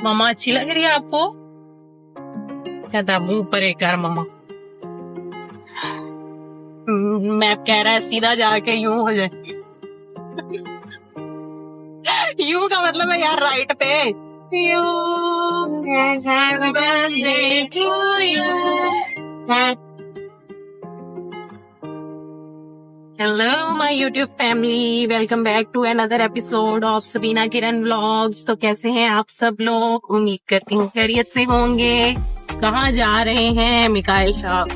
मामा अच्छी लग रही है आपको? कहता मुंह पर एक यार मामा। मैप कह रहा है सीधा जाके यूं हो जाए। यूं का मतलब है यार राइट पे। Hello my YouTube family, welcome back to another episode of Sabina Kiran vlogs. तो कैसे हैं आप सब लोग? उम्मीद करती हूँ खैरियत से होंगे। कहाँ जा रहे हैं मिकाइल साहब?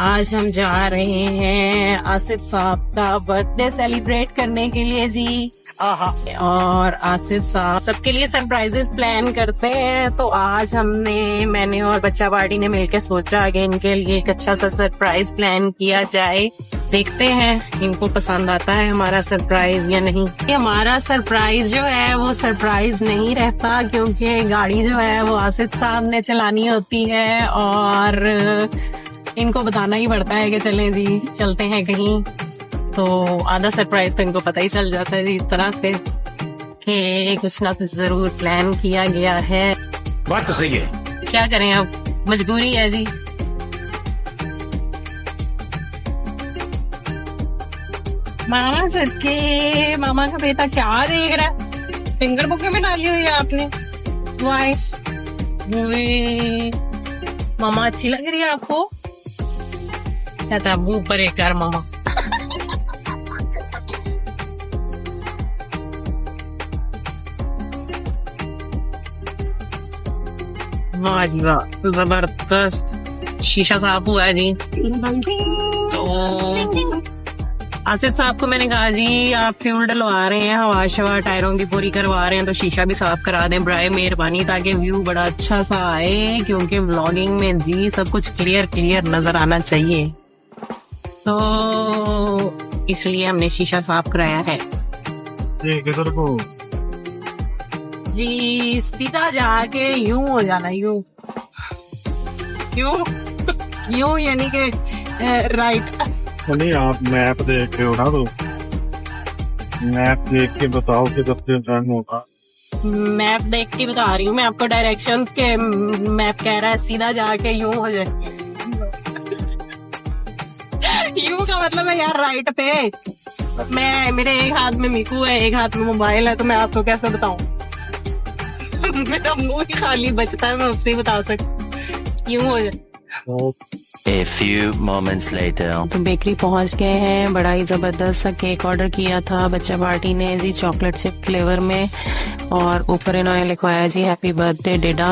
आज हम जा रहे हैं आसिफ साहब का बर्थडे सेलिब्रेट करने के लिए जी। और आसिफ साहब सबके लिए सरप्राइजेस प्लान करते हैं, तो आज मैंने और बच्चा पार्टी ने मिलकर सोचा कि इनके लिए एक अच्छा सा सरप्राइज प्लान किया जाए। देखते हैं इनको पसंद आता है हमारा सरप्राइज या नहीं। हमारा सरप्राइज जो है वो सरप्राइज नहीं रहता, क्योंकि गाड़ी जो है वो आसिफ साहब ने चलानी होती है और इनको बताना ही पड़ता है कि चलें जी, चलते हैं कहीं। तो आधा सरप्राइज तो इनको पता ही चल जाता है जी, इस तरह से कि कुछ ना कुछ जरूर प्लान किया गया है। बात तो सही है, क्या करें अब, मजबूरी है जी। मामा सदके, मामा का बेटा क्या देख रहा है? फिंगर बुक में डाली हुई है आपने? वाई मामा अच्छी लग रही है आपको? कहता मुंह पर एक यार मामा। वाह जी वाह, जबरदस्त शीशा साफ हुआ है जी। तो आसिफ साहब को मैंने कहा जी आप फ्यूल डलवा रहे हैं, हवा शवा टायरों की पूरी करवा रहे हैं, तो शीशा भी साफ करा दें बराए मेहरबानी, ताकि व्यू बड़ा अच्छा सा आए, क्योंकि व्लॉगिंग में जी सब कुछ क्लियर नजर आना चाहिए। तो इसलिए हमने शीशा साफ कराया है। किधर को जी? सीधा जाके यूं हो जाना, यूं यानी कि राइट। नहीं, आप मैप देख रहे हो ना, तो मैप देख के बताओ कि कब से रन होगा। मैप देख के बता रही हूँ मैं आपको डायरेक्शंस के। मैप कह रहा है सीधा जाके यूं हो जाए। यूं का मतलब है यार राइट पे। मेरे एक हाथ में मीकू है, एक हाथ में मोबाइल है, तो मैं आपको कैसे बताऊं? मेरा मुंह ही खाली बचता है, मैं उससे ही बता सकती। यूं हो जाए। A few moments later. तो बेकरी पहुंच गए हैं। बड़ा ही जबरदस्त सा केक ऑर्डर किया था बच्चा पार्टी ने जी, चॉकलेट चिप फ्लेवर में, और ऊपर इन्होंने लिखवाया जी हैप्पी बर्थडे डिडा,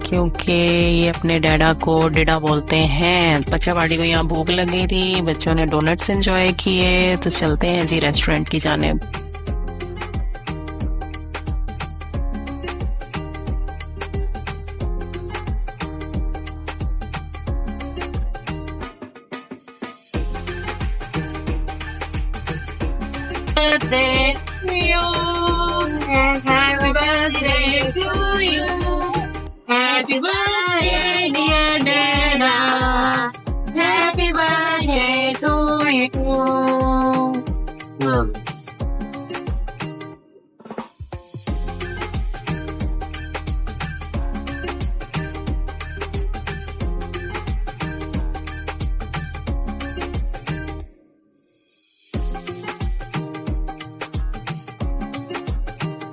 क्योंकि ये अपने डैडा को डिडा बोलते हैं। बच्चा पार्टी को यहाँ भूख लग गई थी, बच्चों ने डोनट्स एंजॉय किए, तो चलते हैं जी रेस्टोरेंट की जानिब। Birthday to you, happy birthday to you, happy birthday dear Dada, happy birthday to you.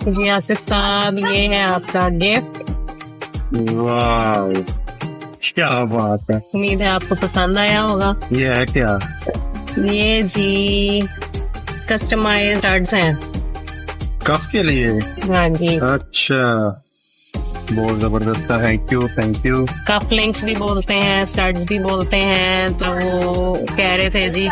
जी आसिफ साहब, ये है आपका गिफ्ट। वाह, क्या बात है। उम्मीद है आपको पसंद आया होगा। ये है क्या? ये जी कस्टमाइज्ड स्टड्स हैं कफ के लिए। हाँ जी। अच्छा, बहुत जबरदस्त है। Thank you. कफ लिंक्स भी बोलते हैं, स्टड्स भी बोलते हैं। तो वो कह रहे थे जी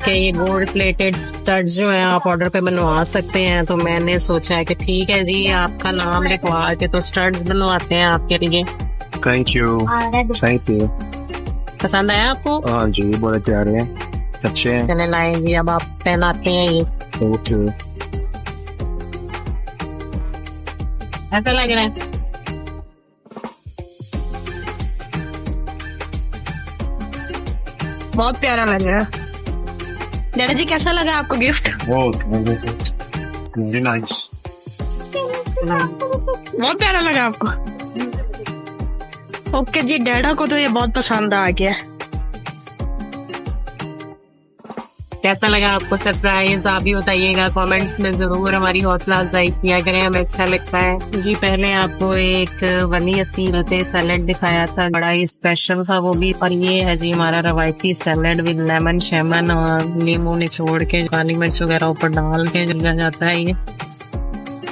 कि ये गोल्ड प्लेटेड स्टड्स जो है आप ऑर्डर पे बनवा सकते हैं, तो मैंने सोचा है कि ठीक है जी, आपका नाम लिखवा के तो स्टड्स बनवाते हैं आपके लिए। Thank you. पसंद आया आपको? हाँ जी, बड़े प्यारे हैं, अच्छे हैं। मैंने लाएंगे, अब आप पहनाते हैं ये। ओके, ऐसा लग रहा है। बहुत प्यारा लग रहा है। डैडा जी कैसा लगा आपको गिफ्ट? बहुत नाइस। बहुत प्यारा लगा आपको? ओके जी, डैडा को तो ये बहुत पसंद आ गया। कैसा लगा आपको सरप्राइज? आप भी बताइएगा कमेंट्स में जरूर, हमारी हौसला अफजाई किया करें, हमें अच्छा लगता है जी। पहले आपको एक 180 सैलेड दिखाया था, बड़ा ही स्पेशल था वो भी, और ये है जी हमारा रवायती सैलेड विद लेमन शेमन और नींबू निचोड़ के काली मिर्च वगैरह ऊपर डाल के दिया जाता है। ये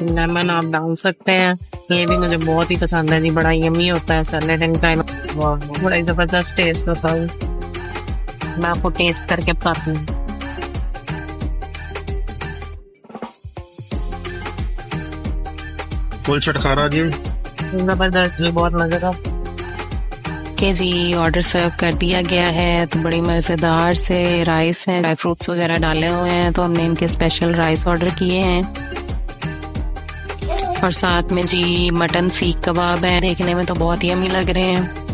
लेमन आप डाल सकते हैं, ये भी मुझे बहुत ही पसंद है जी, बड़ा यमी होता है सैलेड इनका, बड़ा ही जबरदस्त टेस्ट होता है। मैं आपको टेस्ट करके बताती हूँ। फुल चटखारा जी, जबरदस्त जी, बहुत मजेदार। के जी ऑर्डर सर्व कर दिया गया है, तो बड़ी मजेदार से राइस है, ड्राई फ्रूट्स वगैरह डाले हुए हैं, तो हमने इनके स्पेशल राइस ऑर्डर किए हैं। और साथ में जी मटन सीख कबाब है, देखने में तो बहुत ही यम्मी लग रहे हैं।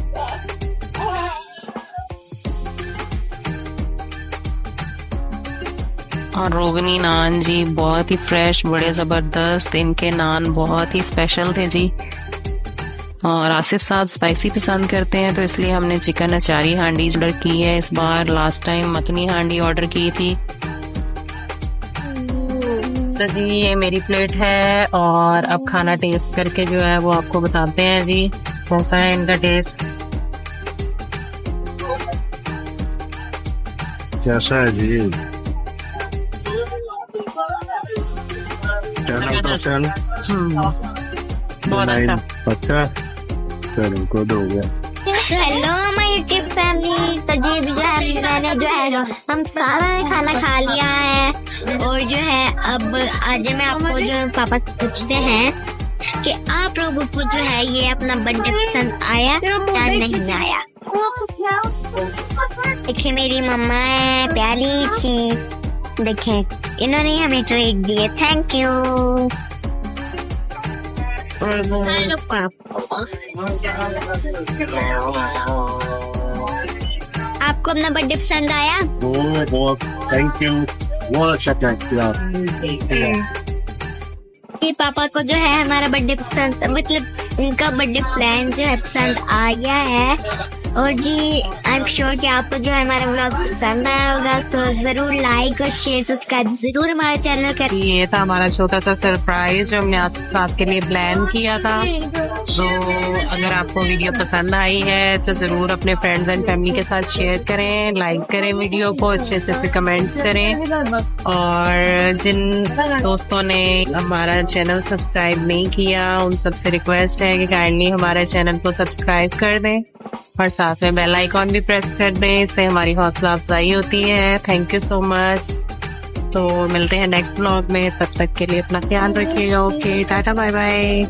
और रोगनी नान जी, बहुत ही फ्रेश, बड़े जबरदस्त, इनके नान बहुत ही स्पेशल थे जी। और आसिफ साहब स्पाइसी पसंद करते हैं, तो इसलिए हमने चिकन अचारी हांडी ऑर्डर की है इस बार, लास्ट टाइम मखनी हांडी ऑर्डर की थी। तो जी ये मेरी प्लेट है, और अब खाना टेस्ट करके जो है वो आपको बताते हैं जी कैसा है इनका टेस्ट। कैसा है जी? 10 बहुत अच्छा। पक्का? चलो को हो गया। हेलो माय यूट्यूब फैमिली, तो जी मैंने जो है हम सारा खाना खा लिया है, और जो है अब आज मैं आपको जो पापा पूछते हैं कि आप लोगों को जो है ये अपना बर्थडे पसंद आया या नहीं आया। देखिए मेरी मम्मा है प्यारी सी, देखें इन्होंने हमें ट्रीट दिए, थैंक यू। आपको अपना बर्थडे पसंद आया? बहुत थैंक यू, बहुत अच्छा किया। ये पापा को जो है हमारा बर्थडे पसंद, मतलब उनका बर्थडे प्लान जो है पसंद आ गया है। और जी आई एम श्योर कि आपको जो है हमारा व्लॉग पसंद आया होगा, सो जरूर लाइक और शेयर सब्सक्राइब जरूर हमारे चैनल कर। ये था हमारा छोटा सा सरप्राइज जो हमने आज आपके लिए प्लान किया था। तो अगर आपको वीडियो पसंद आई है तो जरूर अपने फ्रेंड्स एंड फैमिली के साथ शेयर करें, लाइक करें वीडियो को, अच्छे से कमेंट्स करें। और जिन दोस्तों ने हमारा चैनल सब्सक्राइब नहीं किया उन सबसे रिक्वेस्ट है कि काइंडली हमारे चैनल को सब्सक्राइब कर दें और साथ में बेल आइकॉन भी प्रेस कर दें, इससे हमारी हौसला अफजाई होती है। Thank you so much. तो मिलते हैं नेक्स्ट व्लॉग में, तब तक के लिए अपना ख्याल रखिएगा। Okay, tata, bye bye.